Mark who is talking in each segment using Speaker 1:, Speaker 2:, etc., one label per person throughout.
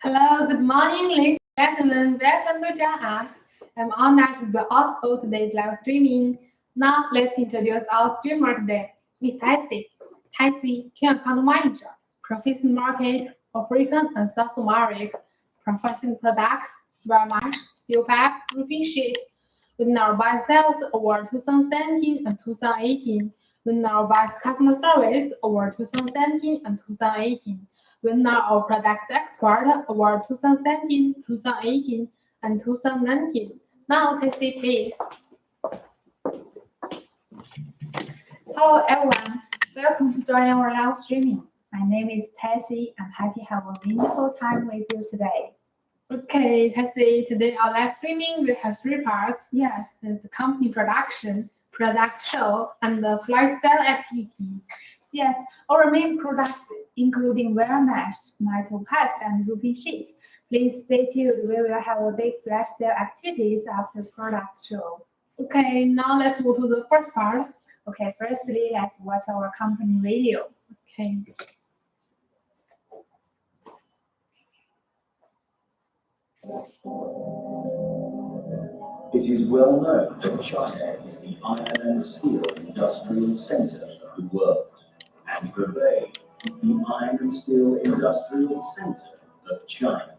Speaker 1: Hello, good morning, ladies and gentlemen. Welcome to join us. I'm honored to be host of today's live streaming. Now, let's introduce our streamer today, Miss Tessie. Tessie, key account manager, professional market, African and South America, professional products, wire mesh, steel pipe, roofing sheet. With our by sales over 2017 and 2018. With our by customer service over 2017 and 2018. When our product export over 2017, 2018, and 2019. Now, Tessie, please.
Speaker 2: Hello everyone, welcome to join our live streaming. My name is Tessie. I'm happy to have a wonderful time with you today.
Speaker 1: Okay, Tessie, today our live streaming will have three parts.
Speaker 2: Yes,
Speaker 1: It's company production, product show, and the flash sale activity.
Speaker 2: yes, our main products including wire mesh, metal pipes, and roofing sheets. Please stay tuned. We will have a big flash sale activities after product show.
Speaker 1: Okay, now let's move to the first part.
Speaker 2: Okay, firstly, let's watch our company video.
Speaker 1: Okay.
Speaker 3: It is well known that China is the iron and steel industrial center of the world, and Hebei is the iron and steel industrial center of China.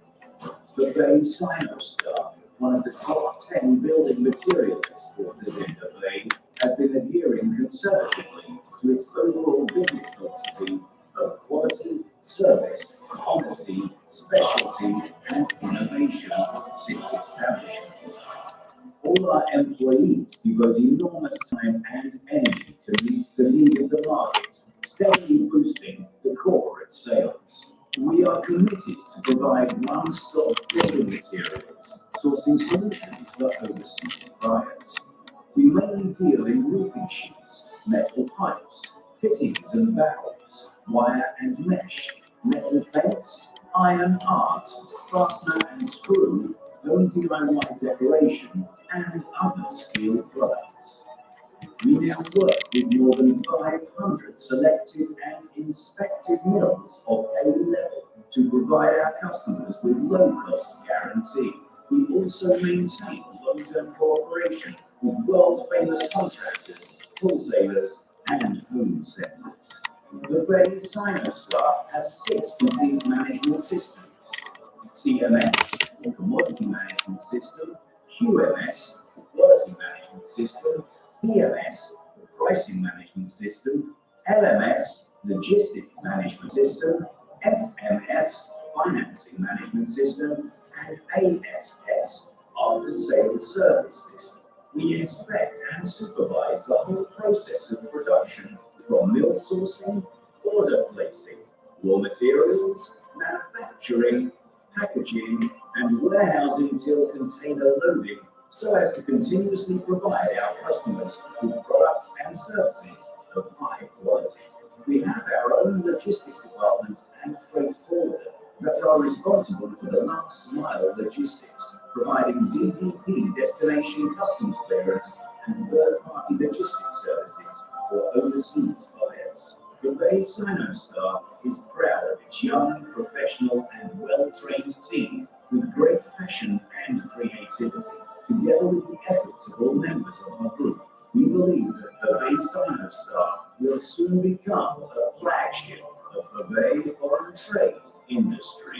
Speaker 3: Hebei Sinostar, one of the top 10 building material exporters in Hebei, has been adhering conservatively to its overall business philosophy of quality, service, honesty, specialty, and innovation since establishment. All our employees devote enormous time and energy to meet the need of the market, steadily boosting the corporate sales. We are committed to provide one-stop building materials, sourcing solutions for overseas buyers. We mainly deal in roofing sheets, metal pipes, fittings and valves, wire and mesh, metal fence, iron art, fastener and screw, home DIY decoration, and other steel products. We now work with more than 500 selected and inspected mills of A level to provide our customers with low-cost guarantee. We also maintain long-term cooperation with world-famous contractors, wholesalers, and home centers. The Bay Sinostar has 6 complete management systems: CMS, Commodity Management System; QMS, Quality Management System; PMS, Pricing Management System; LMS, Logistics Management System; FMS, Financing Management System; and ASS, After Sales Service System. We inspect and supervise the whole process of production, from mill sourcing, order placing, raw materials, manufacturing, packaging, and warehousing till container loading, so as to continuously provide our customers with products and services of high quality. We have our own logistics department and freight forwarder that are responsible for the last mile logistics, providing DDP destination customs clearance and third-party logistics services for overseas buyers. The Bay Sinostar is proud of its young, professional, and well-trained team with great passion and creativity. Together with the efforts of all members of our group, we believe that the Bay Sinostar will soon become a flagship of the Bay foreign trade industry.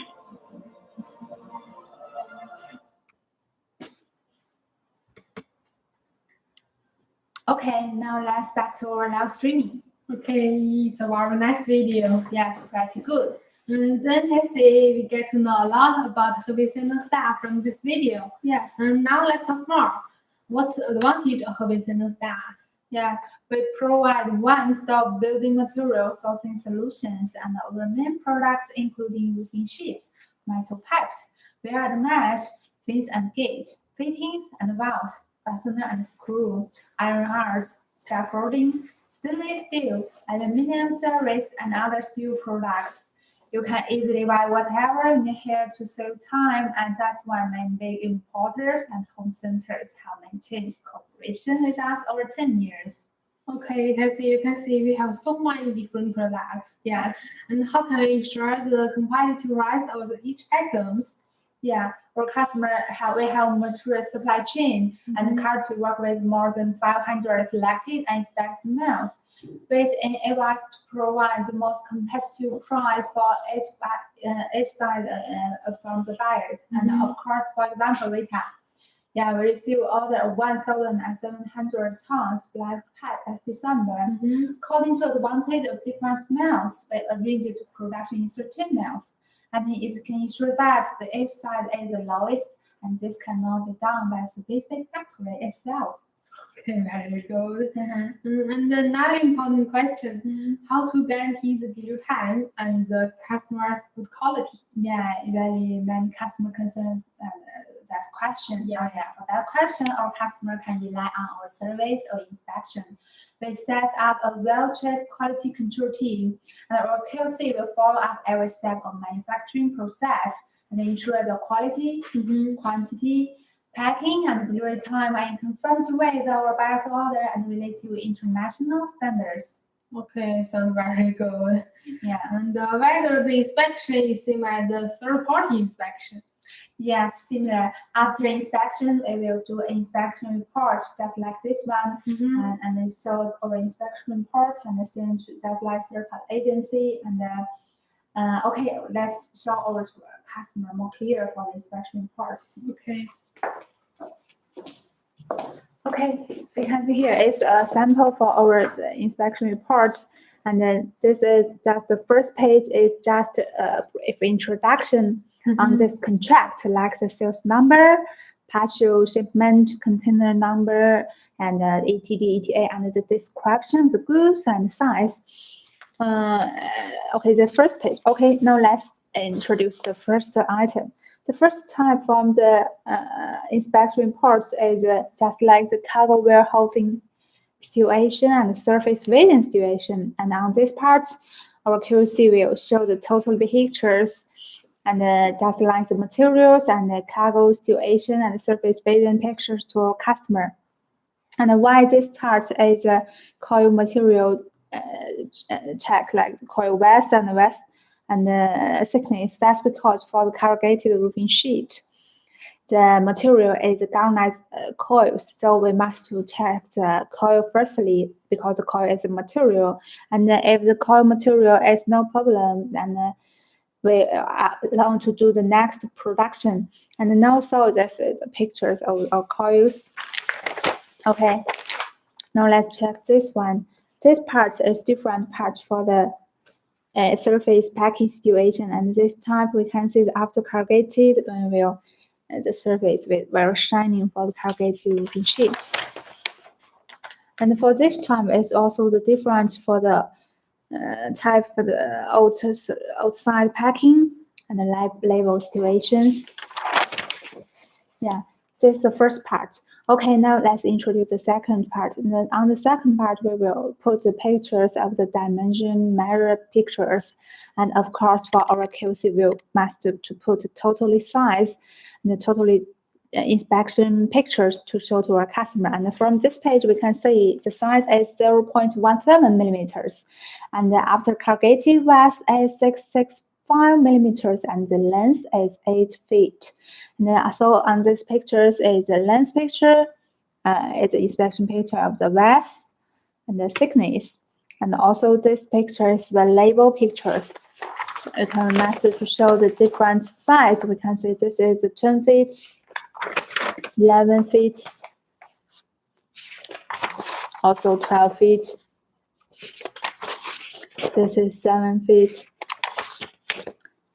Speaker 2: Okay, now let's back to our live streaming.
Speaker 1: Okay, it's a very nice video.
Speaker 2: Yes, pretty good.
Speaker 1: Then Tessie, we get to know a lot about Hebei Sinostar from this video.
Speaker 2: Yes,
Speaker 1: And now let's talk more. What's the advantage of Hebei Sinostar?
Speaker 2: yeah, we provide one-stop building material sourcing solutions and our main products including roofing sheets, metal pipes, wire mesh, fins and gate, fittings and valves, fastener and screw, iron art, scaffolding, stainless steel, aluminum service, and other steel products. You can easily buy whatever you need here to save time, and that's why many big importers and home centers have maintained cooperation with us over 10 years.
Speaker 1: Okay, as you can see, we have so many different products.
Speaker 2: Yes.
Speaker 1: And how can we ensure the competitive rise of each items?
Speaker 2: Yeah, our we have mature supply chain and currently work with more than 500 selected and inspected mills, which enable us to provide the most competitive price for each side from the buyers. And of course, for example, retail. Yeah, we received order of 1,700 tons black pipe last December. According to the advantage of different mills, we arranged production in certain mills, and it can ensure that the each side is the lowest, and this cannot be done by the specific factory itself.
Speaker 1: Okay, very good. And another important question, how to guarantee the delivery time and the customer's good quality?
Speaker 2: Yeah, really many customer concerns that question.
Speaker 1: Yeah.
Speaker 2: For that question, our customer can rely on our service or inspection. We set up a well-trained quality control team, and our QC will follow up every step of manufacturing process and ensure the quality, quantity, packing, and delivery time are in confirmed with our buyer's order and related to international standards.
Speaker 1: Okay, sounds very good.
Speaker 2: Yeah.
Speaker 1: And whether the inspection is same as the third-party inspection?
Speaker 2: Yes, similar. After inspection, we will do an inspection report just like this one, and then show our inspection report and send to just like third-party agency. And okay, let's show over to our customer more clear for the inspection report.
Speaker 1: Okay.
Speaker 2: Okay, we can see here is a sample for our inspection report, and then this is just the first page is just if introduction on this contract, like the sales number, partial shipment, container number, and ETD, ETA, and the description of the goods and size. Okay, the first page. Okay, now let's introduce the first item. The first type from the inspection reports is just like the cargo warehousing situation and surface vision situation. And on this part, our QC will show the total pictures and just like the materials and the cargo situation and surface vision pictures to our customer. And why this chart is a coil material check, like the coil width and the thickness. That's because for the corrugated roofing sheet, the material is galvanized coils, so we must check the coil firstly because the coil is a material, and if the coil material is no problem, then we want to do the next production. And also this is pictures of our coils. Okay, now let's check this one. This part is different part for the surface packing situation, and this type we can see the after corrugated will the surface with very shining for the corrugated roofing sheet. And for this time is also the difference for the type for the outside packing and the label situations. Yeah, this is the first part. Okay, now let's introduce the second part. And then on the second part, we will put the pictures of the dimension measure pictures. And of course, for our QC, we must to put the totally size and the totally inspection pictures to show to our customer. And from this page, we can see the size is 0.17 millimeters. And the after corrugated width is 665 millimeters, and the length is 8 feet. And then also on this pictures is the length picture, it's the inspection picture of the width and the thickness. And also this picture is the label pictures. You can master to show the different size. We can see this is 10 feet, 11 feet, also 12 feet. This is 7 feet,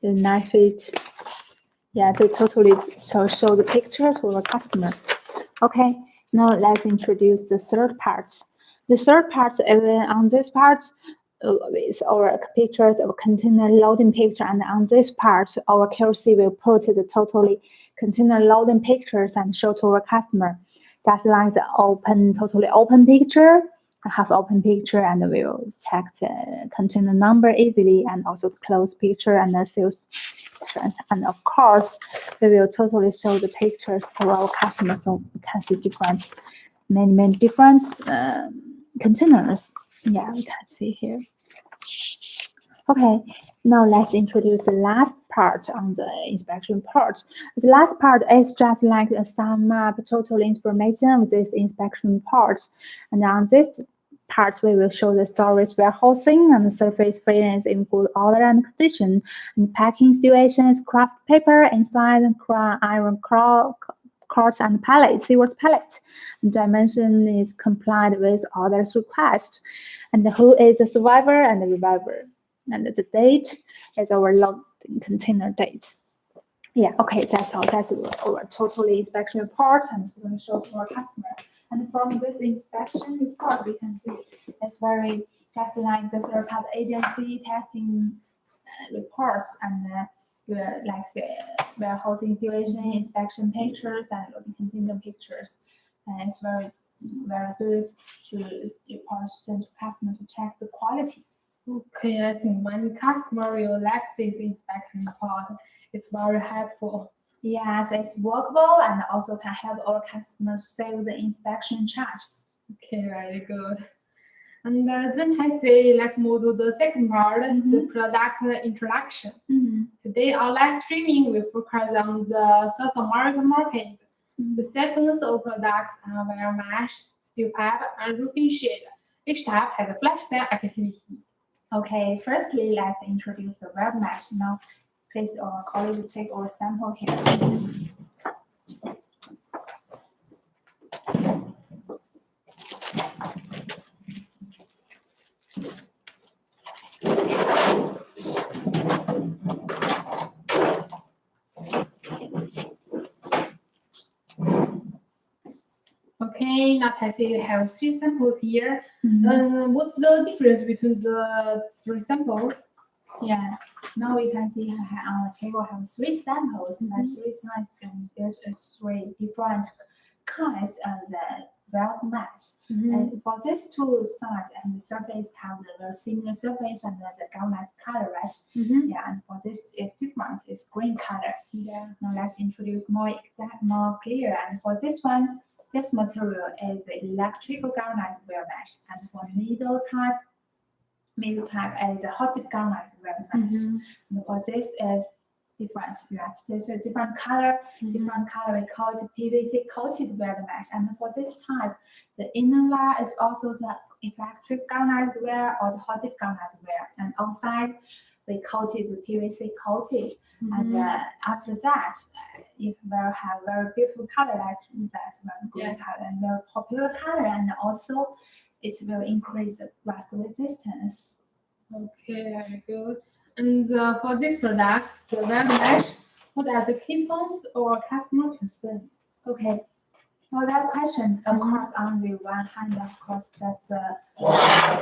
Speaker 2: 9 feet. Yeah, they totally show the picture to our customer. Okay, now let's introduce the third part. The third part, even on this part, is our pictures of container loading picture, and on this part, our QC will put the totally container loading pictures and show to our customer, just like the totally open picture, half open picture, and we will check the container number easily, and also the closed picture and the sales. And of course, we will totally show the pictures to our customers so we can see many different containers. Yeah, we can see here. Okay, now let's introduce the last part on the inspection part. The last part is just like a sum up total information of this inspection part. And on this part, we will show the storage warehousing and the surface fitness in food order and condition, and packing situations, craft paper inside and iron carts and pallets, seaward pallet. Dimension is complied with others' request. And who is the survivor and the reviver. And the date is our log container date. Yeah, okay, that's all. That's our total inspection report, and we're going to show to our customer. And from this inspection report, we can see it's very just like the third-party agency testing reports and like the warehousing situation, inspection pictures, and loading container pictures. And it's very good to report send to customer to check the quality.
Speaker 1: Okay, I think when customer will like this inspection report, it's very helpful.
Speaker 2: Yes, it's workable and also can help our customers save the inspection charges.
Speaker 1: Okay, very good. And then I say let's move to the second part, the product introduction. Today, our live streaming will focus on the South American market. The sequence of products are wire mesh, steel pipe, and roofing sheet. Each type has a flash sale activity.
Speaker 2: Okay, firstly, let's introduce the wire mesh. Now, please, our colleague take our sample here.
Speaker 1: Okay, now I see you have 3 samples here. What's the difference between the 3 samples?
Speaker 2: Yeah, now we can see on our table have 3 samples, and 3 sides, and there's 3 different kinds of the weld mesh. And for these 2 sides, and the surface have the very similar surface and the galvanized color, right? Yeah, and for this it's different, it's green color.
Speaker 1: Yeah.
Speaker 2: Now let's introduce more exact, more clear. And for this one, this material is electrical galvanized wire mesh, and for middle type is a hot dip galvanized wire mesh. And for this is different. Yes, there's a different color. We call it PVC coated wire mesh. And for this type, the inner layer is also the electric galvanized wire or the hot dip galvanized wire. And outside, we coated the PVC coated. And after that, it will have very beautiful color like that, very green color and very popular color, and also it will increase the rust resistance.
Speaker 1: Okay, very good. And for these products, the web mesh, what are the key points or customer concern?
Speaker 2: Okay, for that question, of course, on the one hand, of course, that's the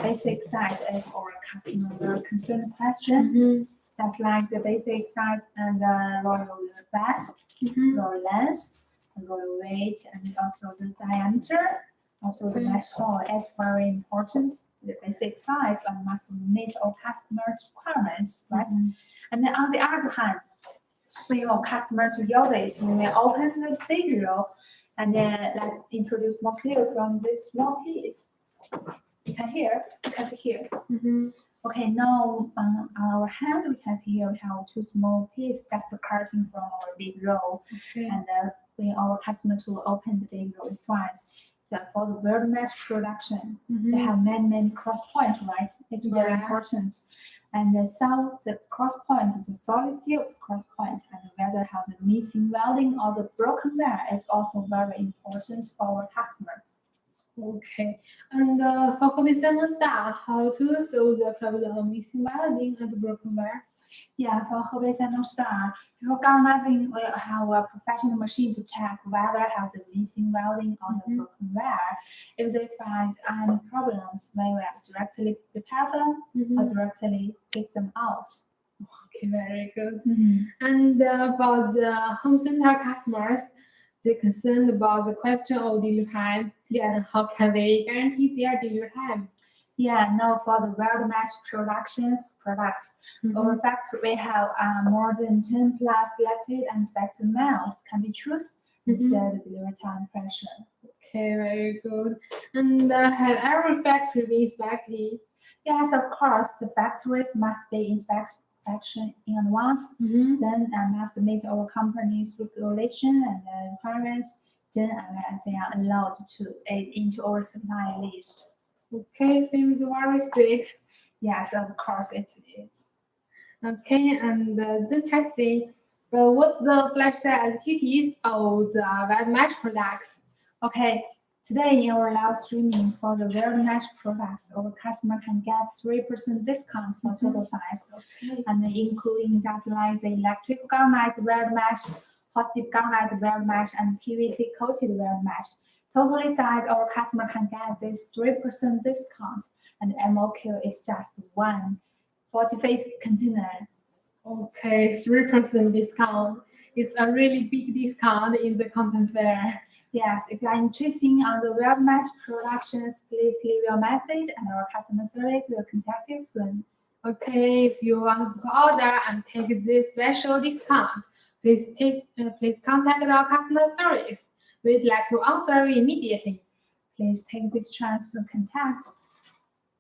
Speaker 2: basic size of our customer very concerned question. Just like the basic size and royal base, royal length, royal weight, and also the diameter. Also, the mesh hole is very important. The basic size and must meet our customers' requirements, right? And then on the other hand, when your customers use it, we will open the video, and then let's introduce more clear from this small piece. You can see here. Okay, now on our hand, we can see here we have 2 small pieces that's the cutting from our big roll. And when our customer to open the big roll, we find that for the weld mesh production, they have many cross points, right? It's very important. And so the cross point is the solidity of the cross point, and whether have the missing welding or the broken wire is also very important for our customer.
Speaker 1: Okay, and for Sinostar, how to solve the problem of missing welding and broken wire?
Speaker 2: Yeah, for Sinostar, before galvanizing, we have a professional machine to check whether have the missing welding or the broken wire. If they find any problems, we will directly repair them or directly take them out.
Speaker 1: Okay, very good. And for the home center customers, they're concerned about the question of delivery time.
Speaker 2: Yes.
Speaker 1: How can they guarantee their delivery time?
Speaker 2: Yeah, now for the weld mesh products, our factory we have more than 10 plus selected and inspected miles can be chosen to share the delivery time pressure.
Speaker 1: Okay, very good. And had every factory been inspected?
Speaker 2: Yes, of course, the factories must be inspection in advance. Then must meet our company's regulation and requirements. Then they are allowed to add into our supply list.
Speaker 1: Okay, seems very strict.
Speaker 2: Yes, of course it is.
Speaker 1: Okay, and then I say, what's the lifestyle activities of the web mesh products?
Speaker 2: Okay, today in our live streaming for the Wear Mesh products, our customer can get 3% discount for total size,
Speaker 1: Okay.
Speaker 2: and including just like the electric galvanized wear mesh, hot dip galvanized wear mesh, and PVC coated wear mesh. Totally size, our customer can get this 3% discount, and MOQ is just one 40-feet container.
Speaker 1: Okay, 3% discount. It's a really big discount in the content fair.
Speaker 2: Yes, if you are interested on the web mesh productions, please leave your message and our customer service will contact you soon.
Speaker 1: Okay, if you want to order and take this special discount, please contact our customer service. We'd like to answer you immediately.
Speaker 2: Please take this chance to contact.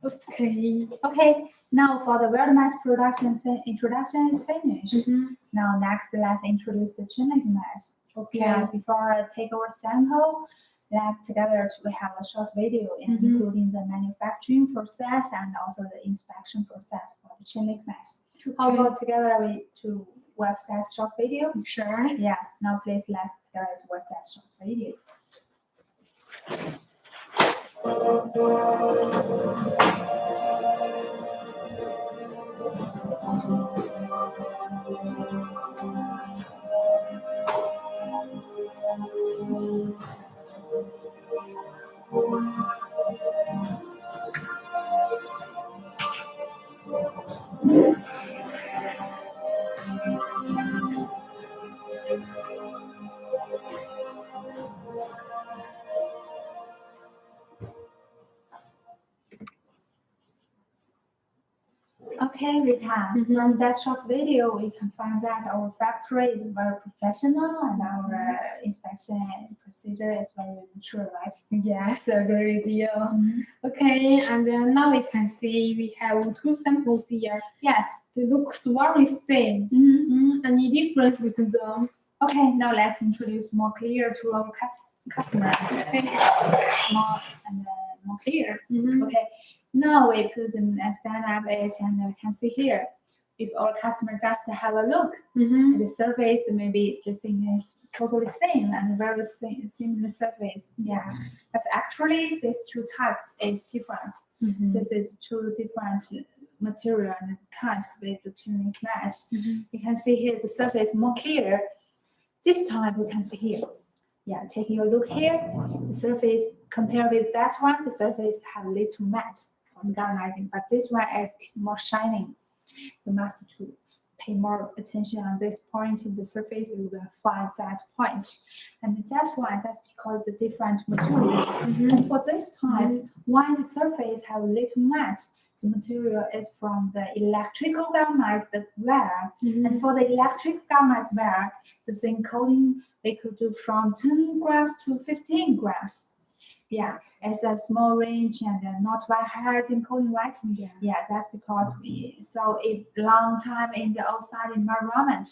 Speaker 1: Okay.
Speaker 2: Okay, now for the web mesh production introduction is finished. Now next, let's introduce the Chimney Mesh.
Speaker 1: Okay.
Speaker 2: Yeah, before I take our sample, let's together we have a short video including the manufacturing process and also the inspection process for the Chimney Mesh. How about together we to watch that short video?
Speaker 1: Sure.
Speaker 2: Yeah, now please let's together to watch that short video. Okay, Rita, from that short video, we can find that our factory is very professional and our inspection procedure is very mature, right?
Speaker 1: Yes, I agree with you. Okay, and then now we can see we have two samples here.
Speaker 2: Yes.
Speaker 1: They look very same. Any difference between them?
Speaker 2: Okay, now let's introduce more clear to our customer. Okay, more clear. Okay, now we put them stand up it and we can see here. If our customer just have a look, the surface maybe the thing is totally same and very similar surface. Yeah, but actually these two types is different. This is two different material and types with the Chimney Mesh. You can see here the surface more clear. This time we can see here. Yeah, taking a look here, the surface compared with that one, the surface have little matte for the galvanizing, but this one is more shining. You must to pay more attention on this point in the surface, you will find that point. And that's why, that's because the different material. And for this time, why the surface have little matte? The material is from the electrical galvanized wire. And for the electric galvanized wire, the zinc coating we could do from 10 grams to 15 grams. Yeah, it's a small range and not very higher zinc coating, right? Yeah, that's because we saw it long time in the outside environment.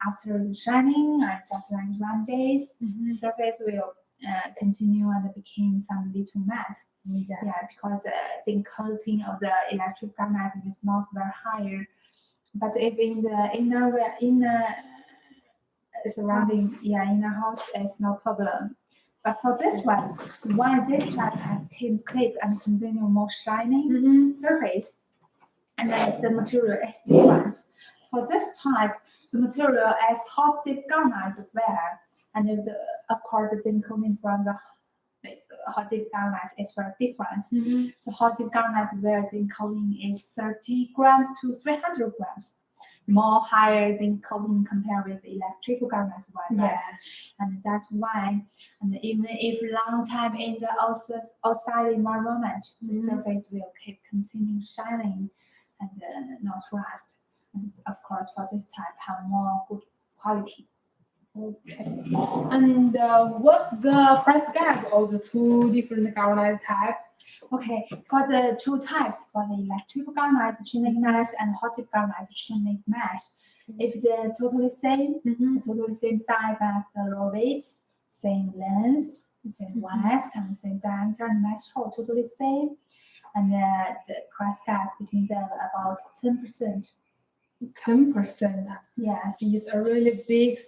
Speaker 2: After the shining and just like 1 days, the surface will continue and became some little matte. Yeah, because the coating of the electric galvanized is not very higher. But if in the inner surrounding, inner house, it's no problem. But for this one, why this type can clip and continue more shining surface, and then the material is different. For this type, the material is hot dip galvanized wire, and of course the zinc coating from the hot dip galvanized is very different. So hot dip galvanized wire zinc coating is 30 grams to 300 grams. More higher zinc coating compared with electrical galvanized wire. And that's why, and even if long time in the outside environment, the surface will keep continue shining and not rust. And of course, for this type, have more good quality.
Speaker 1: Okay. And what's the price gap of the two different galvanized types?
Speaker 2: Okay, for the two types, for the electrical galvanized chimney mesh and hot dip galvanized chimney mesh, if they're totally same, totally same size as the raw weight, same length, same width, and same diameter, and mesh hole totally same, and the price gap between them about 10%.
Speaker 1: 10%.
Speaker 2: Yes,
Speaker 1: It's a really big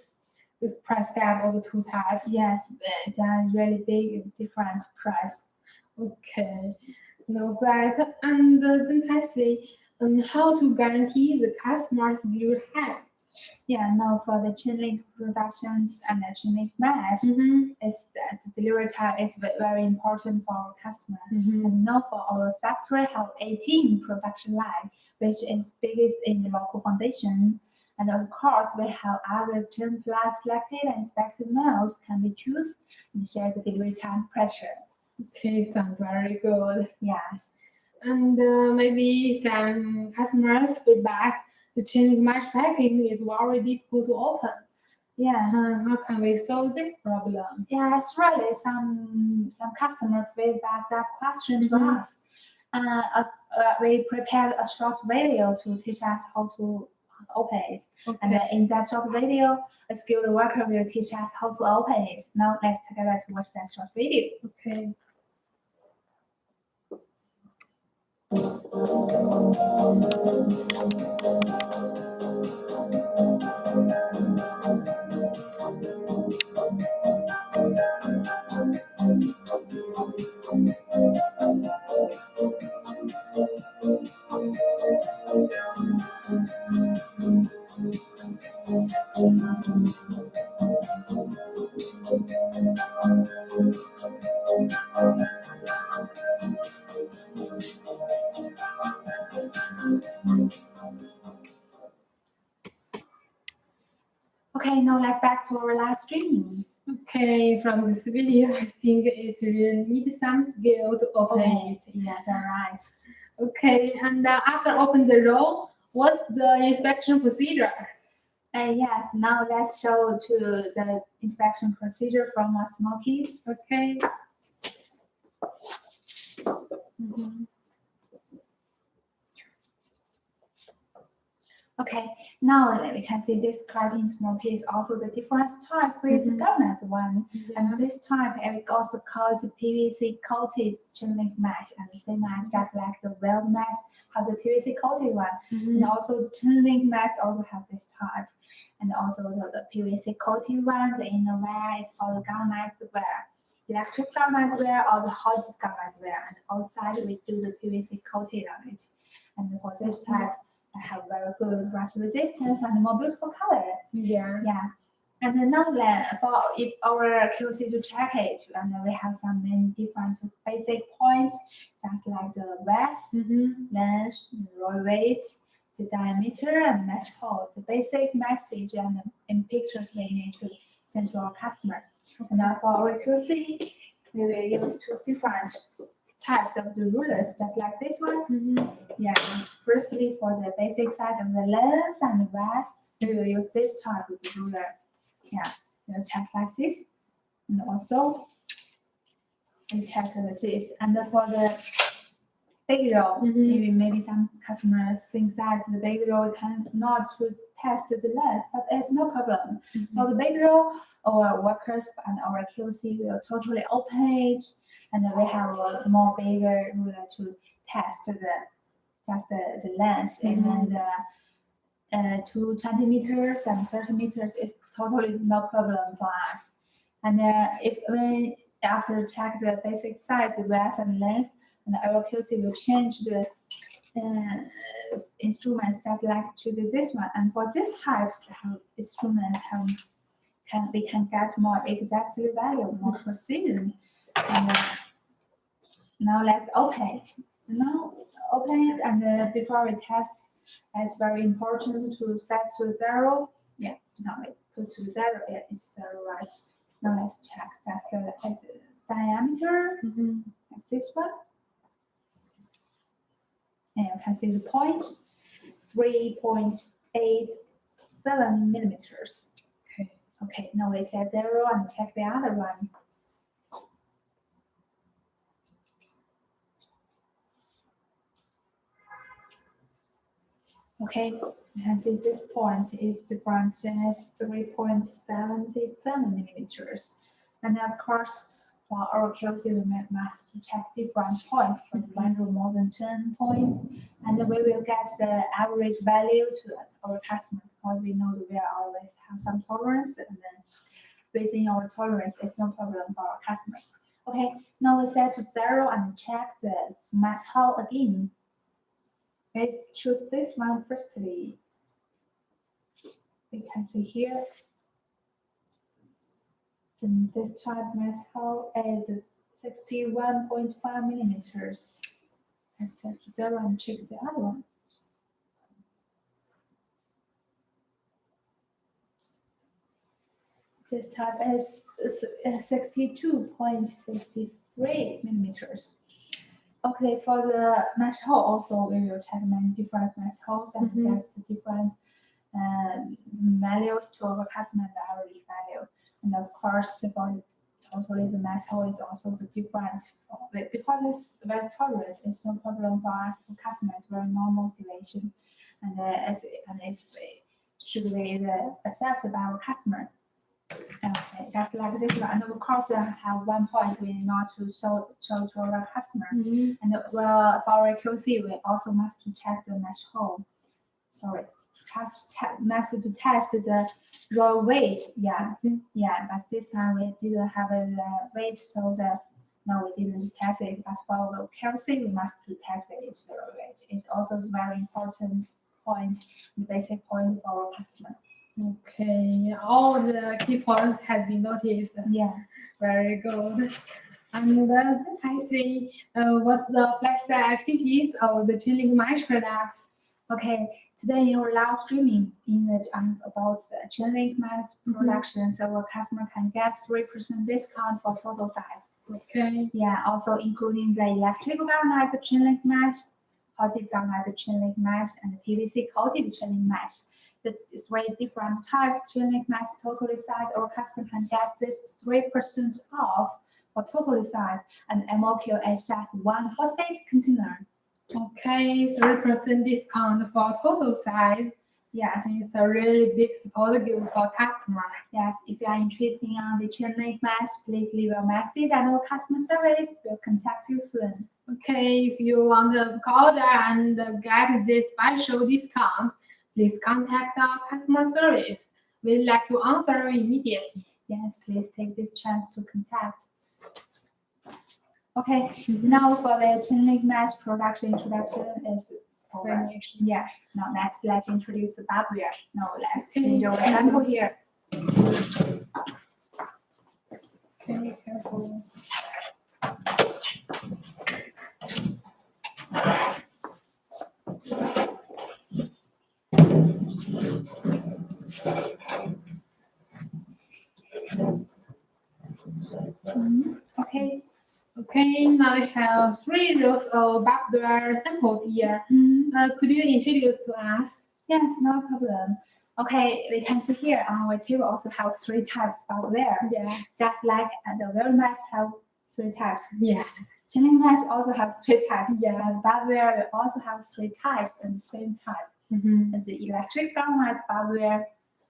Speaker 1: price gap of the two types.
Speaker 2: yes, it's a really big different price.
Speaker 1: Okay. Know that. And then I say, how to guarantee the customer's delivery time?
Speaker 2: Yeah, now for the chain productions and the chain mesh, is the delivery time is very important for our customer. And now for our factory have 18 production line, which is biggest in the local foundation. And of course, we have other 10 plus selected and inspected mills can be choose and share the delivery time pressure.
Speaker 1: Okay, sounds very good.
Speaker 2: Yes.
Speaker 1: And maybe some customers feedback the chain mesh packing is very difficult to open.
Speaker 2: Yeah.
Speaker 1: How can we solve this problem?
Speaker 2: Yeah, it's really some customer feedback that question to us. We prepared a short video to teach us how to open it. And in that short video, a skilled worker will teach us how to open it. Now let's together to watch that short video.
Speaker 1: Okay.
Speaker 2: Okay, now let's back to our live streaming.
Speaker 1: Okay, from this video, I think it really needs some skill to open it.
Speaker 2: Yes, all right.
Speaker 1: Okay, and after open the roll, what's the inspection procedure?
Speaker 2: Yes, now let's show to the inspection procedure from a small piece.
Speaker 1: Okay.
Speaker 2: Okay, now we can see this carving small piece, also the different type with the galvanized one. And this type we also call the PVC coated chimney mesh, and the same as just like the weld mesh have the PVC coated one. And also the chimney mesh also have this type. And also the PVC coated one, the inner wear is for the galvanized wear. Electric galvanized wear or the hot galvanized wear. And outside we do the PVC coated on it. And for this type, I have very good rust resistance and more beautiful color.
Speaker 1: Yeah.
Speaker 2: And then now for if our QC to check it, and we have some many different basic points, just like the width, length, roll weight, the diameter, and mesh hole. The basic message and in pictures we need to send to our customer. And now for our QC, we will use two different types of the rulers, just like this one. Firstly, for the basic size of the length and the width, we will use this type of the ruler. We'll check like this, and also we check this. And for the big roll, maybe some customers think that the big roll cannot to test the length, but it's no problem. For the big roll, our workers and our QC will totally open it. And then we have a more bigger ruler to test the length, and then to 20 meters and 30 meters is totally no problem for us. And if we after check the basic size, the width and length, and our QC will change the instruments just like to this one. And for this types of instruments, we can get more exactly value, more precision. And now let's open it. Now open it, and before we test, it's very important to set to 0. Now we put to 0. It's 0, right? Now let's check that's the diameter, like this one. And you can see the point, 3.87 millimeters.
Speaker 1: Okay.
Speaker 2: Okay, now we set 0 and check the other one. Okay, you can see this point is different as 3.77 millimeters. And of course, for our QC, we must check different points for the value more than 10 points. And we will get the average value to our customer because we know that we always have some tolerance. And then within our tolerance, it's no problem for our customer. Okay, now we set to 0 and check the mesh hole again. Okay, choose this one firstly. We can see here. Then this type mesh hole is 61.5 millimeters. Let's set to 0 and check the other one. This type is 62.63 millimeters. Okay, for the mesh hole also we will check many different mesh holes and get the different values to our customer the average value. And of course, for totally the mesh hole is also the difference because it's very tolerance. It's no problem for us for customers. It's very normal situation, and it should be accepted by our customer. Okay, just like this one. And of course, I have one point we need not to show to our customer. And for our QC, we also must to check the mesh hole. Sorry, must to test the raw weight. Yeah, but this time we didn't have a weight, so no, we didn't test it. But for our QC, we must to test it the raw weight. It's also a very important point, the basic point for our customer.
Speaker 1: Okay, all the key points have been noticed.
Speaker 2: Yeah.
Speaker 1: Very good. And then I see what the lifestyle activities of the Chimney Mesh products.
Speaker 2: Okay, today in our live streaming about the Chimney Mesh productions, our customer can get 3% discount for total size.
Speaker 1: Okay.
Speaker 2: Yeah, also including the electrical galvanized Chimney Mesh, coated galvanized Chimney Mesh, and PVC coated Chimney Mesh. The 3 different types Chimney Mesh totally size. Our customer can get this 3% off for totally size, and MOQ is just 1 phosphate container.
Speaker 1: Okay, 3% discount for total size.
Speaker 2: Yes,
Speaker 1: It's a really big support given for customer.
Speaker 2: yes. If you are interested in the Chimney Mesh, please leave a message and our customer service will contact you soon.
Speaker 1: Okay, if you want to order and get this special discount, please contact our customer service. We'd like to answer you immediately.
Speaker 2: Yes, please take this chance to contact. Okay, now for the Chimney Mesh production introduction is over. Yeah, now let's introduce the barrier. Now let's change our sample here.
Speaker 1: Okay, careful.
Speaker 2: Okay.
Speaker 1: Okay, now we have 3 rows of barrier samples here. Could you introduce to us?
Speaker 2: Yes, no problem. Okay, we can see here on our table also have 3 types of barrier.
Speaker 1: Yeah.
Speaker 2: Just like the very mesh have 3 types.
Speaker 1: Yeah.
Speaker 2: Chimney Mesh also have 3 types.
Speaker 1: Yeah.
Speaker 2: And barrier will also have 3 types at the same time. And the electric galvanized barrier,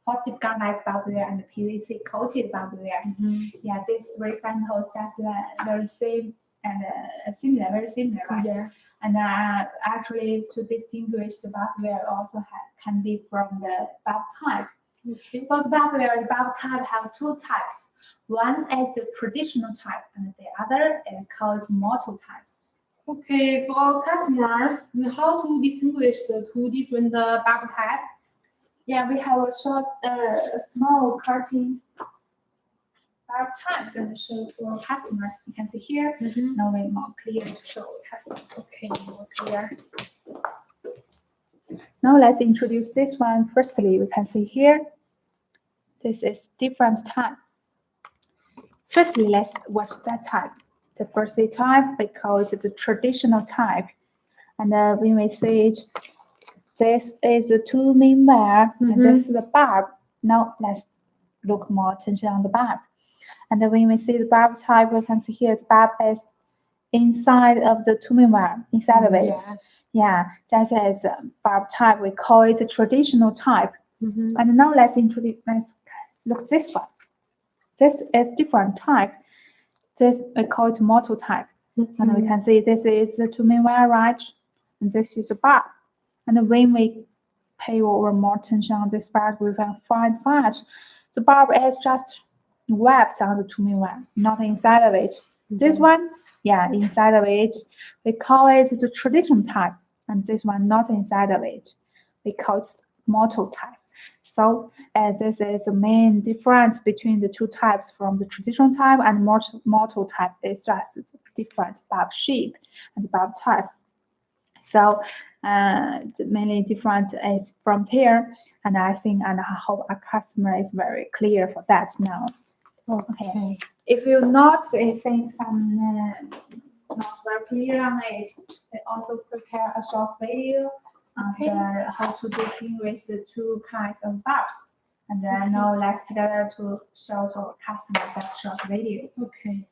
Speaker 2: coated galvanized barrier, and the PVC coated barrier. Yeah, these 3 samples just very same and similar, very similar, right?
Speaker 1: Yeah.
Speaker 2: And actually, to distinguish the barrier also can be from the bulb type.
Speaker 1: Okay.
Speaker 2: For the barrier, the bulb type have 2 types. One is the traditional type, and the other is called mortal type.
Speaker 1: Okay, for our customers, how to distinguish the 2 different bulb types?
Speaker 2: Yeah, we have a short, small curtains bulb types and show to our customer. You can see here. Now we more clear to show our customer.
Speaker 1: Okay, more clear.
Speaker 2: Now let's introduce this one. Firstly, we can see here. This is different type. Firstly, let's watch that type. The first type we call it the traditional type, and when we see it, this is the 2 main wire, and this is the bulb. Now let's look more attention on the bulb. And then when we see the bulb type, we can see here the bulb is inside of the tuning wire, inside of it.
Speaker 1: Yeah.
Speaker 2: That is bulb type. We call it a traditional type. And now let's look this one. This is different type. This we call it motor type. And we can see this is the tuning wire, right? And this is the bulb. And when we pay more attention on this bulb, we can find that the bulb is just wrapped on the tuning wire, not inside of it. This one, inside of it, we call it the traditional type, and this one not inside of it. We call it motor type. So this is the main difference between the two types from the traditional type and motor type. It's just different bulb shape and bulb type. So the mainly difference is from here, and I think and I hope our customer is very clear for that now. Okay. If you not think some not very clear on it, we also prepare a short video on how to distinguish the two kinds of bulbs. And then now let's together to show to our customer that short video.
Speaker 1: Okay.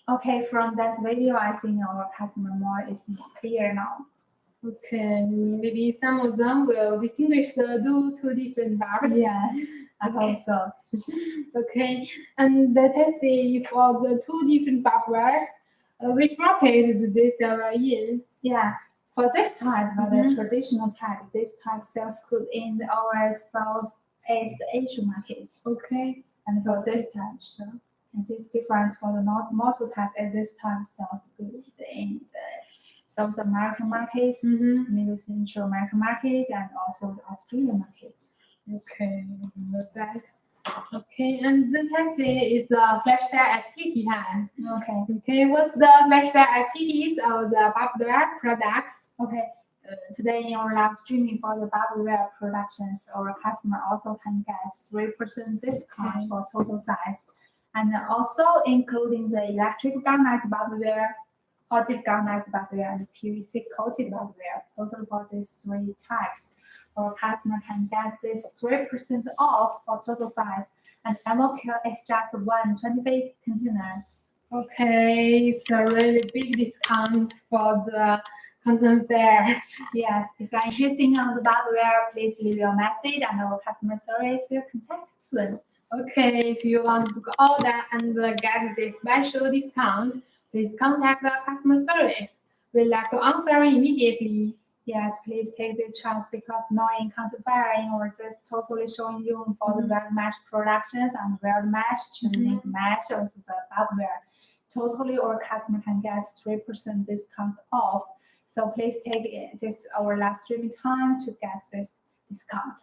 Speaker 2: Okay, from that video, I think our customer is more clear now.
Speaker 1: Okay, maybe some of them will distinguish the two different bulbs.
Speaker 2: Yes, I hope so.
Speaker 1: Okay, and let us see for the two different bulb wires, which market do they sell in?
Speaker 2: Yeah, for this type, the traditional type, this type sells good in our Southeast Asia market.
Speaker 1: Okay.
Speaker 2: And for this type, so and this difference for the motor type is this type sells good in the South American market, Middle Central American market, and also the Australian market.
Speaker 1: Okay, note that. Okay, and then let's say it's a flash sale activity time. Okay, what's the flash sale activities of the bulbware products?
Speaker 2: Okay, today in our live streaming for the bulbware productions, our customer also can get 3% discount for total size, and also including the electric galvanized bulbware, hot dip galvanized bulbware, and PVC coated bulbware. Total for these three types. Our customer can get this 3% off for total size, and MOQ is just 128 container.
Speaker 1: Okay, it's a really big discount for the content there.
Speaker 2: Yes, if you're interested on the bulbware, please leave your message, and our customer service will contact you soon.
Speaker 1: Okay, if you want to book order and get this special discount, please contact the customer service. We'd like to answer immediately.
Speaker 2: Yes, please take the chance because now in content-varying or just totally showing you for the Wear Mesh productions and Wear Mesh, Chimney Mesh, also the bulbware. Totally our customer can get 3% discount off. So please take this our live streaming time to get this discount.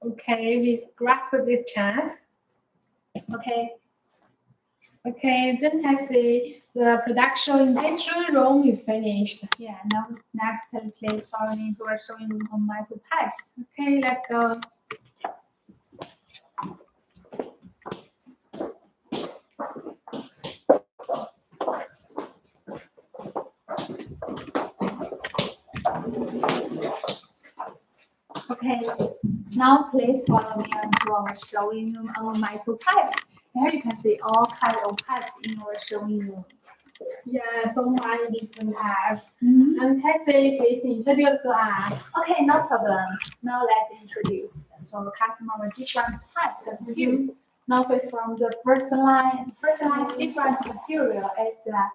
Speaker 1: Okay, please grasp this chance. Okay, then I say the production in this room is finished.
Speaker 2: Yeah, now next please follow me to our showing room on metal pipes.
Speaker 1: Okay, let's go.
Speaker 2: Okay, now please follow me into our showing room on metal pipes. Here you can see all kinds of pipes in our showing room.
Speaker 1: Yeah, so many different types. And Cassie, please introduce to us.
Speaker 2: Okay, no problem. Now let's introduce them to our customer with different types of tube. Now from the first line is different material. It's a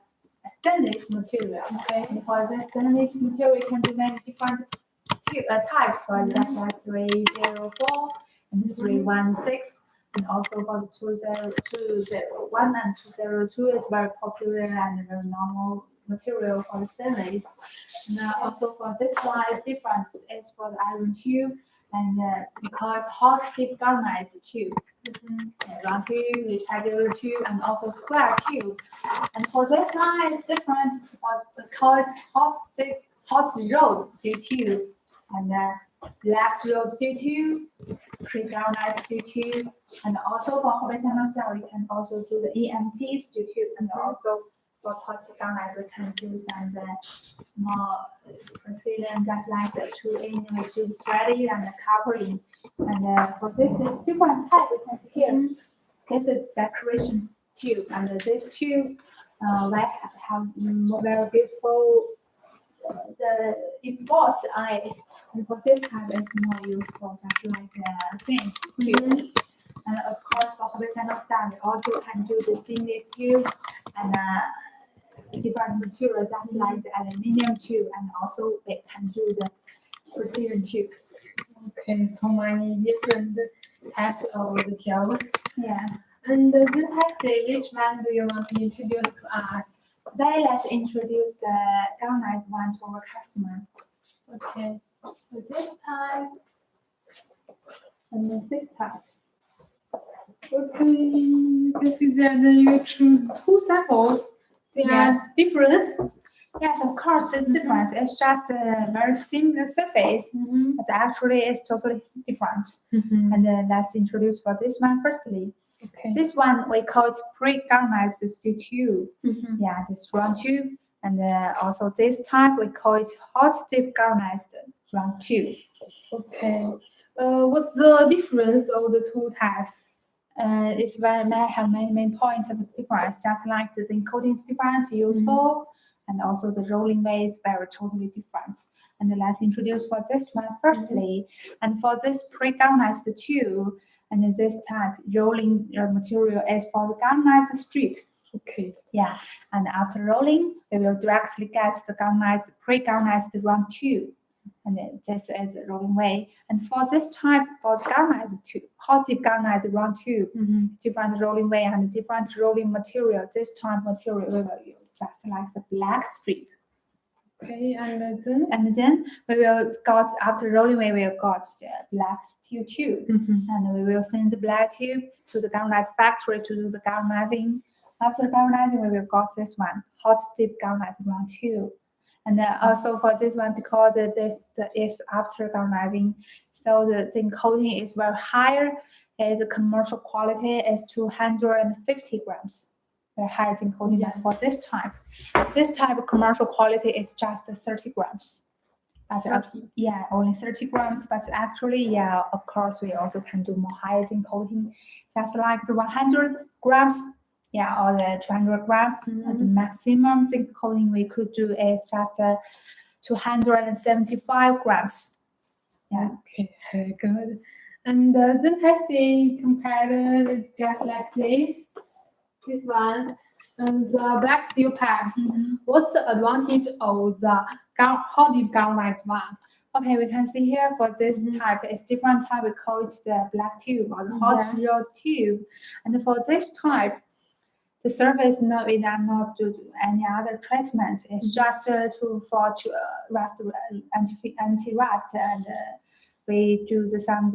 Speaker 2: stainless material. Okay, and for the stainless material, we can do many different types. For example, 304 and 316. And also for 201 and 202 is very popular and very normal material for the stainless. And also for this one is different. It's for the iron tube and because hot dip galvanized tube, round tube, rectangular tube, and also square tube. And for this one is different. We call it hot hot rolled steel tube and black rolled steel tube, pre-galvanized steel tube, and also for horizontal style, we can also do the EMT steel tube, and also for hot galvanized, we can do some more precision, just like the 2-in, we do the threading and the coupling. And for this is different type, we can see here. This is decoration tube, and this tube have very beautiful the embossed on it. And for this type, it's more useful, just like the fins tube. And of course, for horizontal style, we also can do the seamless tube and different material, just like the aluminum tube, and also we can do the precision tube.
Speaker 1: Okay, so many different types of the tubes.
Speaker 2: Yes.
Speaker 1: And then I say, which one do you want to introduce to us?
Speaker 2: Today, let's introduce the galvanized one to our customer.
Speaker 1: Okay.
Speaker 2: This type and then this type.
Speaker 1: Okay, you can see that you choose two samples. They are different.
Speaker 2: Yes, of course, it's different. It's just a very similar surface, but actually it's totally different. And let's introduce for this one firstly.
Speaker 1: Okay.
Speaker 2: This one we call it pre-galvanized steel tube. Yeah, this round tube. And also this type we call it hot dip galvanized round tube.
Speaker 1: Okay. What's the difference of the two types?
Speaker 2: It's very may have many main points of its difference, just like the encoding is different, useful, and also the rolling way is very totally different. And let's introduce for this one firstly. And for this pre-galvanized tube, and in this type, rolling material is for the galvanized strip.
Speaker 1: Okay.
Speaker 2: Yeah, and after rolling, we will directly get the galvanized pre-galvanized round tube. And then this is the rolling way. And for this type, for the galvanized tube, hot dip galvanized round tube, different rolling way and different rolling material. This type material we will use just like the black strip.
Speaker 1: Okay, and
Speaker 2: then we will got after rolling way we will got the black steel tube, and we will send the black tube to the galvanized factory to do the galvanizing. After galvanizing, we will got this one hot dip galvanized round tube. And then also for this one, because this is after galvanizing, so the zinc coating is very higher. The commercial quality is 250 grams. Very higher zinc coating. But for this type of commercial quality is just 30 grams. But, yeah, only 30 grams. But actually, yeah, of course, we also can do more higher zinc coating, just like the 100 grams. Yeah, or the 200 grams. The maximum zinc coating we could do is just 275 grams. Yeah.
Speaker 1: Okay, very good. And then I see compared with just like this one, and the black steel pipes. What's the advantage of the hot dip galvanized one?
Speaker 2: Okay, we can see here for this type, it's different type. We call it the black tube or the hot rolled tube. And for this type, the surface we not do any other treatment. It's just to rust, anti-rust, and we do some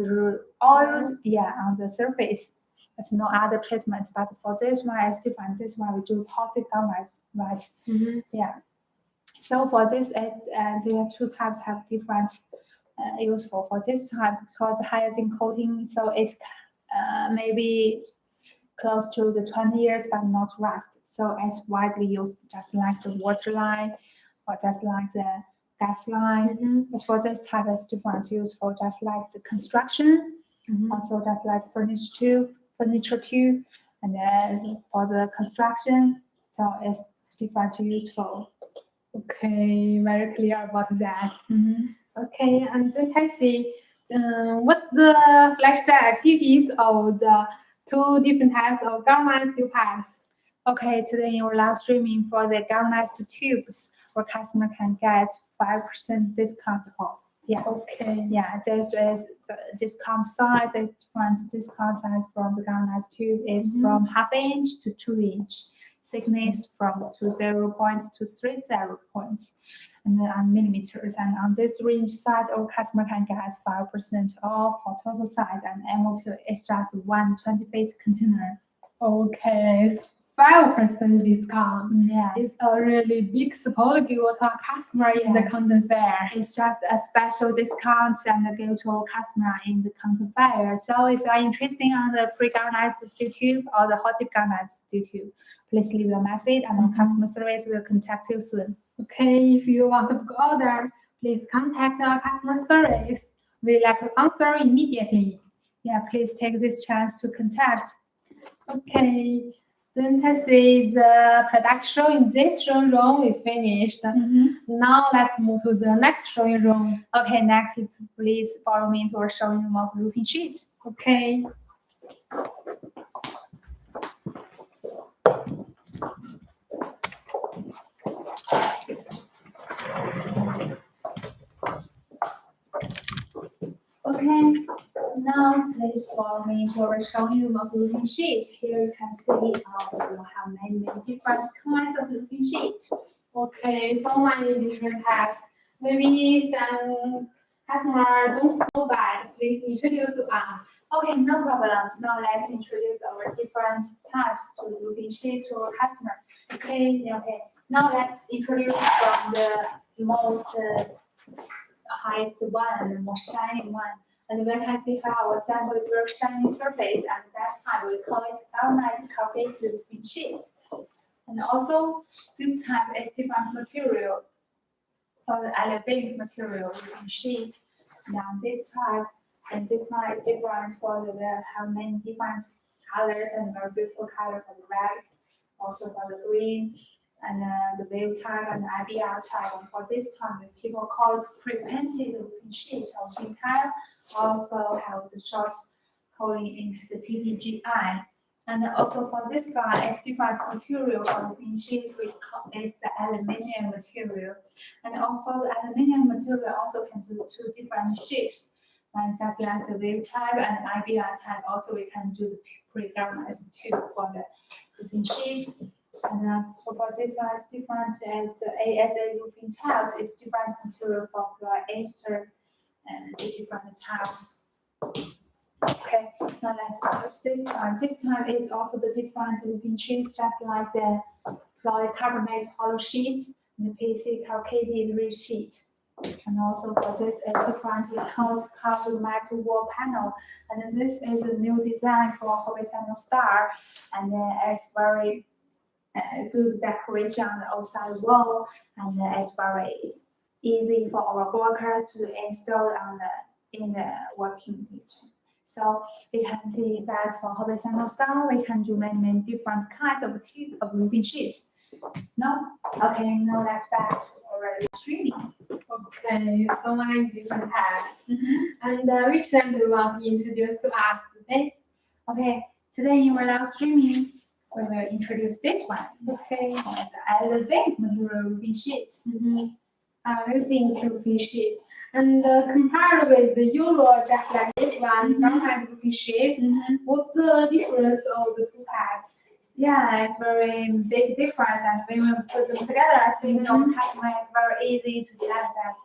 Speaker 2: oils, on the surface. There's no other treatment. But for this one, it's different. This one we do hot dip galvanized, right? Yeah. So for this, the two types have different useful for this type because higher zinc coating, so it's maybe close to the 20 years, but not rust. So it's widely used, just like the water line or just like the gas line. But for this type, it's different, useful, just like the construction, also just like furniture tube, and then for the construction, so it's different, useful.
Speaker 1: Okay, very clear about that. Okay, and then I see what's the lifestyle activities of the two different types of galvanized steel pipes.
Speaker 2: Okay, today in our live streaming for the galvanized tubes, our customer can get 5% discount off. Yeah.
Speaker 1: Okay.
Speaker 2: Yeah, this is the discount size is different. Discount size from the galvanized tube is from 1/2 inch to 2 inch. Thickness from 20 to 30 point, and then on millimeters. And on this 3-inch size, our customer can get 5% off for total size, and MOQ is just 1 20-feet container.
Speaker 1: Okay, 5% discount.
Speaker 2: Yes.
Speaker 1: It's a really big support give to our customer in the content fair.
Speaker 2: It's just a special discount and give to our customer in the content fair. So if you are interested on the pre-galvanized steel tube or the hot dip galvanized steel tube, please leave your message and our customer service will contact you soon.
Speaker 1: Okay, if you want to order, please contact our customer service. We like to answer immediately.
Speaker 2: Yeah, please take this chance to contact.
Speaker 1: Okay, then I see the production in this showroom is finished. Now let's move to the next showroom.
Speaker 2: Okay, next, please follow me to our showroom of roofing sheets.
Speaker 1: Okay.
Speaker 2: Okay, now please follow me to our showroom of roofing sheets. Here you can see we have many different kinds of roofing sheets.
Speaker 1: Okay, so many different types. Maybe some customers don't know that. Please introduce to us.
Speaker 2: Okay, no problem. Now let's introduce our different types to roofing sheet to our customer. Okay. Now let's introduce from the most highest one, the most shiny one. And we can see how our sample is very shiny surface, and that's why we call it galvanized corrugated roofing sheet. And also, this type is different material, called elevated material roofing sheet. Now this type and this one is different for the have many different colors and very beautiful color for the red, also for the green, and the wave type and the IBR type. And for this time, people call it pre-painted roofing sheet or sheet type. Also have the short coating into the PPGI. And also for this one, it's different material for roofing sheets, which is the aluminum material. And for the aluminum material also can do two different shapes. And just like the wave type and IBR type, also we can do the pre-galvanized tube for the roofing sheet. And so for this one, it's different as the ASA roofing tiles is different material for polyester and the different tiles. Okay, now let's this time. This time is also the different roofing sheets, just like the polycarbonate hollow sheet and the PC corrugated reed sheet. And also for this is different covered metal wall panel. And this is a new design for Sinostar, and it's very good decoration on the outside wall, and it's very easy for our workers to install in the working kitchen. So we can see that for Sinostar, we can do many different kinds of roofing sheets. Now let's back to our streaming.
Speaker 1: Okay, so many different types. And which one do you want to introduce to us today?
Speaker 2: Okay, today in our live streaming, we will introduce this one.
Speaker 1: Okay.
Speaker 2: The elevated material roofing sheet.
Speaker 1: Using roofing sheet. And compared with the usual, just like this one, galvanized roofing sheets, what's the difference of the two types?
Speaker 2: Yeah, it's very big difference, and when we put them together, I think customer is very easy to tell that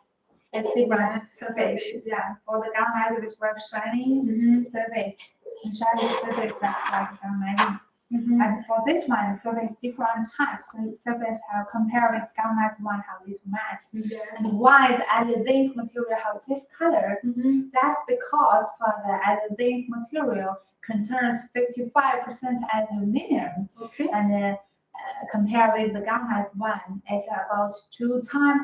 Speaker 2: it's different surface. Yeah, for the galvanized it's very shiny surface, and shiny surface like galvanized. And for this one, surface different types. The surface have compared with galvanized one have little matte. And why the zinc material have this color? That's because for the zinc material contains 55% aluminum.
Speaker 1: Okay.
Speaker 2: And compared with the galvanized one, it's about 2 times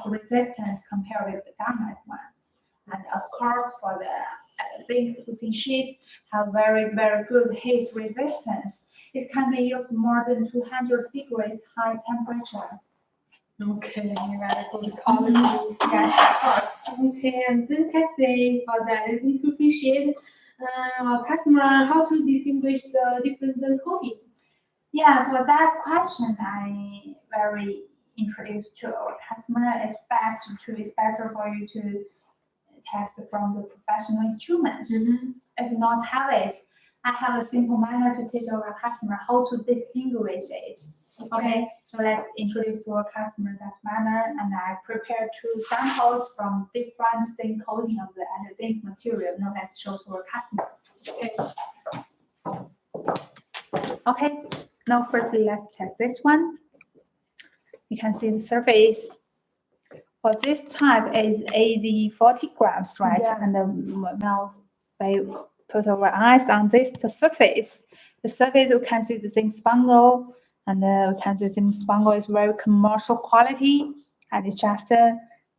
Speaker 2: resistance compared with the galvanized one. And of course, for the zinc roofing sheets have very good heat resistance. It can be used more than 200 degrees high temperature.
Speaker 1: Okay, very good quality.
Speaker 2: Yes, of course.
Speaker 1: Okay, and then can say for the zinc roofing sheet, our customer how to distinguish the different coating.
Speaker 2: Yeah, for that question, I very introduced to our customer. It's better for you to test from the professional instruments. If not have it, I have a simple manner to teach our customer how to distinguish it. Okay, so let's introduce to our customer that manner, and I prepare 2 samples from different thin coating of the zinc material. Now let's show to our customer.
Speaker 1: Okay.
Speaker 2: Okay, Now, firstly, let's check this one. You can see the surface. For this type is 40 grams, right?
Speaker 1: Yeah.
Speaker 2: And now we put our eyes on this surface. The surface, you can see the zinc spangle, and we can see zinc spangle is very commercial quality, and it's just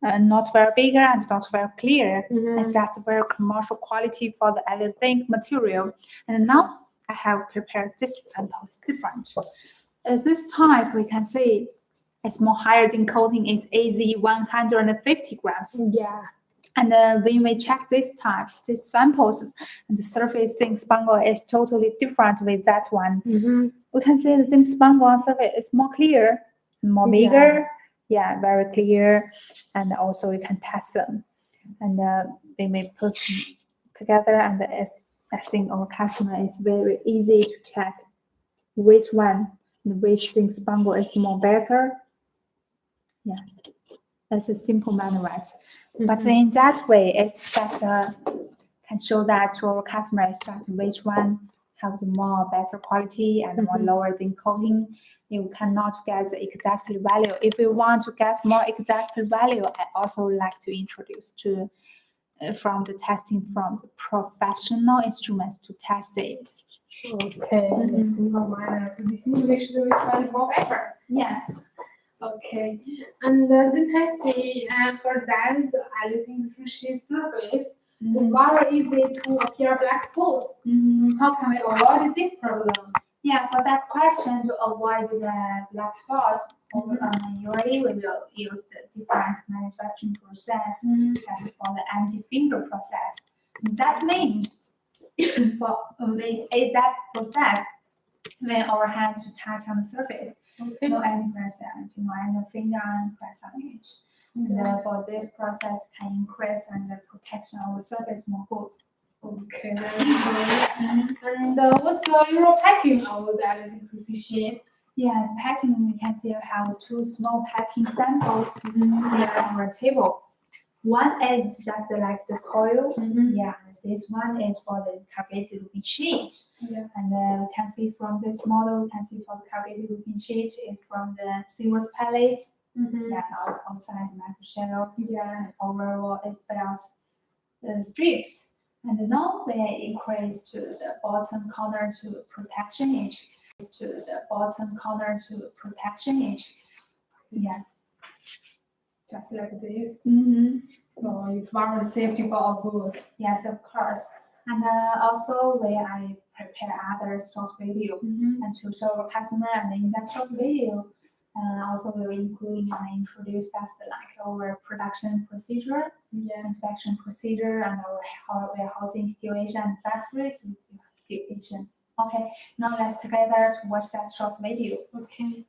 Speaker 2: not very bigger and not very clear. It's just very commercial quality for the zinc material. And now I have prepared this sample. It's different. This type, we can see it's more higher zinc coating is AZ 150 grams.
Speaker 1: Yeah.
Speaker 2: And when we check this type, these samples, the surface zinc spangle is totally different with that one. We can see the zinc spangle on surface is more clear, more bigger, very clear, and also we can test them. And we may put them together, and I think our customer is very easy to check which one, which zinc spangle is more better. Yeah, that's a simple manner, right? But in that way, it's just can show that to our customers that which one has more better quality and more lower zinc coating. You cannot get the exact value. If you want to get more exact value, I also like to introduce to from the testing from the professional instruments to test it.
Speaker 1: Okay, simple manner to distinguish which one is more better.
Speaker 2: Yes.
Speaker 1: Okay, and then I see for that everything sheet surface is very easy to appear black spots. How can we avoid this problem?
Speaker 2: Yeah, for that question, to avoid the black spots, usually we will use the different manufacturing process as for the anti-finger process. That means for that process, when our hands touch on the surface, no any pressure, no any finger press on it. And for this process can increase and the protection of the surface more good.
Speaker 1: Okay, very good. And what's the Euro packing of the additive sheet?
Speaker 2: Yes, packing, we can see we have two small packing samples here on our table. One is just like the coil. Yeah, this one is for the carbonated roofing sheet.
Speaker 1: Yeah.
Speaker 2: And we can see from this model, we can see for the carbonated roofing sheet is from the seamless palette. Yeah, outside metal shell. Yeah, and overall is built stripped. And now we increase to the bottom corner to protection edge. To the bottom corner to protection edge. Yeah.
Speaker 1: Just like this.
Speaker 2: So
Speaker 1: it's very safety for our goods.
Speaker 2: yes, of course. And also I prepare other short video and to show our customer, and in that short video, also we will include and introduce us like our production procedure, inspection procedure, and our warehousing situation and factories situation. Okay, now let's together to watch that short video.
Speaker 1: Okay.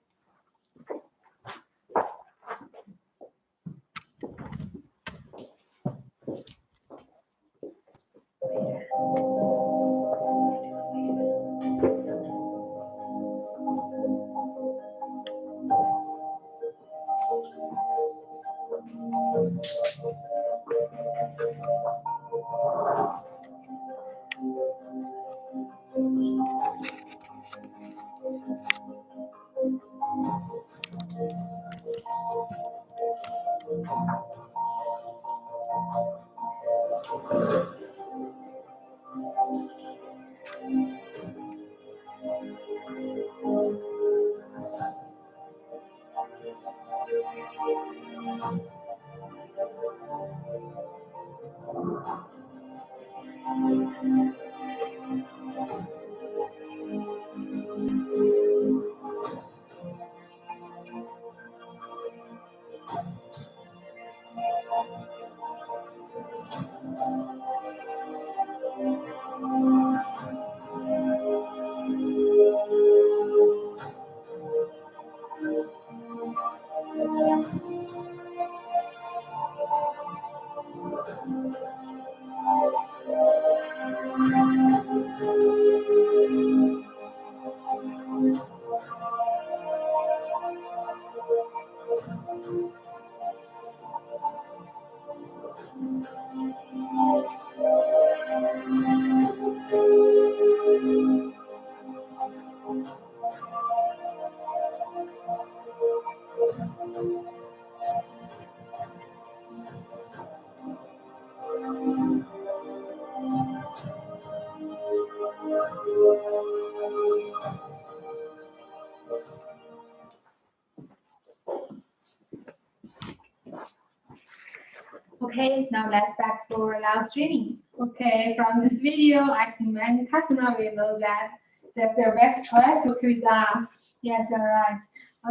Speaker 2: Okay, now let's back to our live streaming.
Speaker 1: Okay, from this video, I think many customers will know that that's their best choice to work with us.
Speaker 2: Yes, you're right.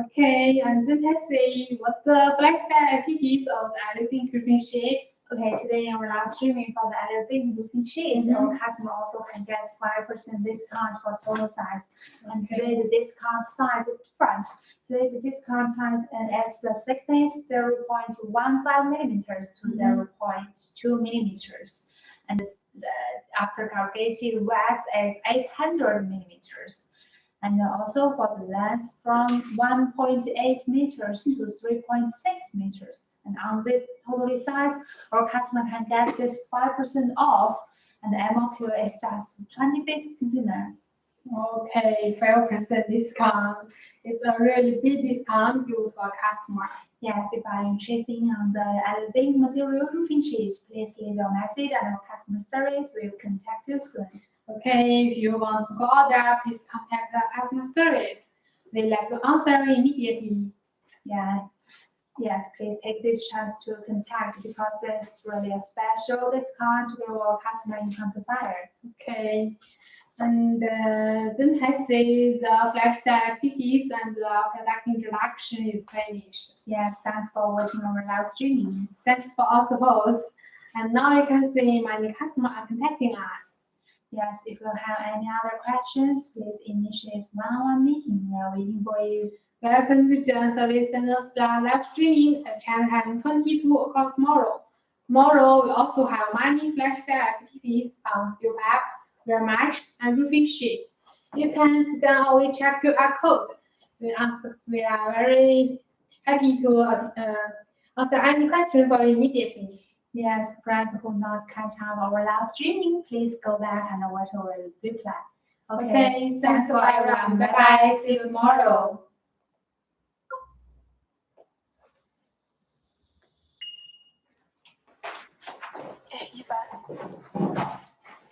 Speaker 1: Okay, and then let's see what the lifestyle activities of the existing roofing sheet.
Speaker 2: Okay, today in our live streaming for the existing roofing sheets, our customer also can get 5% discount for total size. And today the discount size is different. Today the discount size is the thickness 0.15 millimeters to 0.2 millimeters. And the after calculated width is 800 millimeters. And also for the length from 1.8 meters to 3.6 meters. And on this total size, our customer can get this 5% off, and the MOQ is just 20 feet container.
Speaker 1: Okay, 5% discount. It's a really big discount due to our customer.
Speaker 2: Yes, if you are interested in the existing material roofing sheets, please leave your message and our customer service will contact you soon.
Speaker 1: Okay, if you want to order, please contact the customer service. We'd like to answer immediately.
Speaker 2: Yeah. Yes, please take this chance to contact because it's really a special discount to our customer in Quantifier.
Speaker 1: Okay, and then I say the lifestyle activities and the product introduction is finished.
Speaker 2: Yes, thanks for watching our live streaming.
Speaker 1: Thanks for all support. And now you can see many customers are contacting us.
Speaker 2: Yes, if you have any other questions, please initiate one-on-one meeting. We are waiting for you.
Speaker 1: Welcome to join service Sinostar live streaming at channel time 22 o'clock tomorrow. Tomorrow we also have many flash sale activities on Steel app, Rear Mesh, and roofing sheet. You can scan or check QR code. We are very happy to answer any question for you immediately.
Speaker 2: Yes, friends who not catch up our live streaming, please go back and watch our reply.
Speaker 1: Okay, thanks for everyone. Bye bye. See you tomorrow.